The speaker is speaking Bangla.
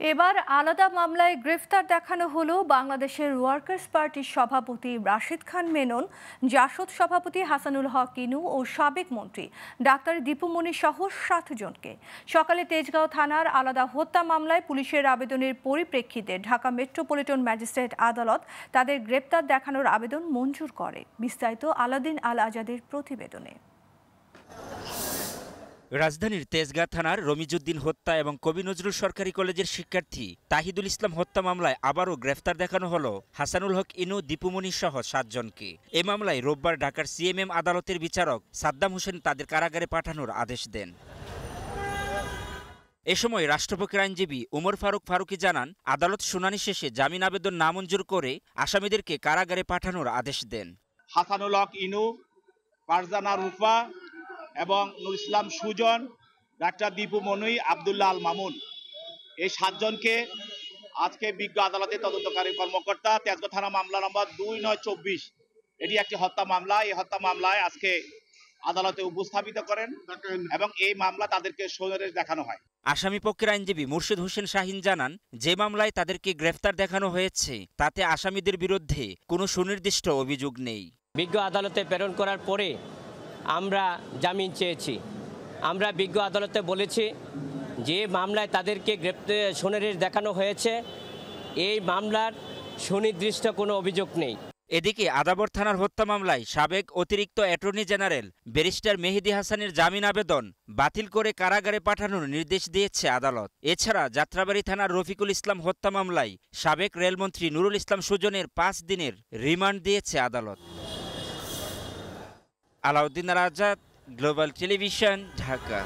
এবার আলাদা মামলায় গ্রেফতার দেখানো হলো বাংলাদেশের ওয়ার্কার্স পার্টির সভাপতি রাশিদ খান মেনন, জাসদ সভাপতি হাসানুল হক ইনু ও সাবেক মন্ত্রী ডাক্তার দীপু মনি সহ 7 জনকে। সকালে তেজগাঁও থানার আলাদা হত্যা মামলায় পুলিশের আবেদনের পরিপ্রেক্ষিতে ঢাকা মেট্রোপলিটন ম্যাজিস্ট্রেট আদালত তাদের গ্রেপ্তার দেখানোর আবেদন মঞ্জুর করে। বিস্তারিত আলাদিন আল আজাদের প্রতিবেদনে। রাজধানীর তেজগাঁ থানার রমিজউদ্দিন হত্যা এবং কবি নজরুল সরকারি কলেজের শিক্ষার্থী তাহিদুল ইসলাম হত্যা মামলায় আবারও গ্রেফতার দেখানো হলো হাসানুল হক ইনু, দীপু মনি সহ 7 জনকে। এ মামলায় রোববার ঢাকার সিএমএম আদালতের বিচারক সাদ্দাম হোসেন তাদের কারাগারে পাঠানোর আদেশ দেন। এ সময় রাষ্ট্রপক্ষের আইনজীবী উমর ফারুকী জানান, আদালত শুনানি শেষে জামিন আবেদন নামঞ্জুর করে আসামিদেরকে কারাগারে পাঠানোর আদেশ দেন। হাসানুল হক ইনু, ফারজানা রুফা এবং নুর ইসলাম সুজন, ডাক্তার দীপু মনি, আব্দুল্লাহ আল মামুন, এই 7 জনকে আজকে বিজ্ঞ আদালতের তদন্তকারী কর্মকর্তা তেজগাঁও থানা মামলা নম্বর 2924, এটি একটি হত্যা মামলা। এই হত্যা মামলায় আজকে আদালতে উপস্থাপিত করেন এবং এই মামলা তাদেরকে শুনানি দেখানো হয়। আসামি পক্ষের আইনজীবী মুর্শিদ হোসেন শাহিন জানান, যে মামলায় তাদেরকে গ্রেফতার দেখানো হয়েছে তাতে আসামিদের বিরুদ্ধে কোনো সুনির্দিষ্ট অভিযোগ নেই। বিজ্ঞ আদালতে প্রেরণ করার পরে আমরা জামিন চেয়েছি। আমরা বিজ্ঞ আদালতে বলেছি যে মামলায় তাদেরকে শুনানি দেখানো হয়েছে, এই মামলার সুনির্দিষ্ট কোনো অভিযোগ নেই। এদিকে আদাবর থানার হত্যা মামলায় সাবেক অতিরিক্ত অ্যাটর্নি জেনারেল ব্যারিস্টার মেহেদী হাসানের জামিন আবেদন বাতিল করে কারাগারে পাঠানোর নির্দেশ দিয়েছে আদালত। এছাড়া যাত্রাবাড়ী থানার রফিকুল ইসলাম হত্যা মামলায় সাবেক রেলমন্ত্রী নুরুল ইসলাম সুজনের 5 দিনের রিমান্ড দিয়েছে আদালত। আলাউদ্দিন আল আজাদ, গ্লোবাল টেলিভিশন, ঢাকা।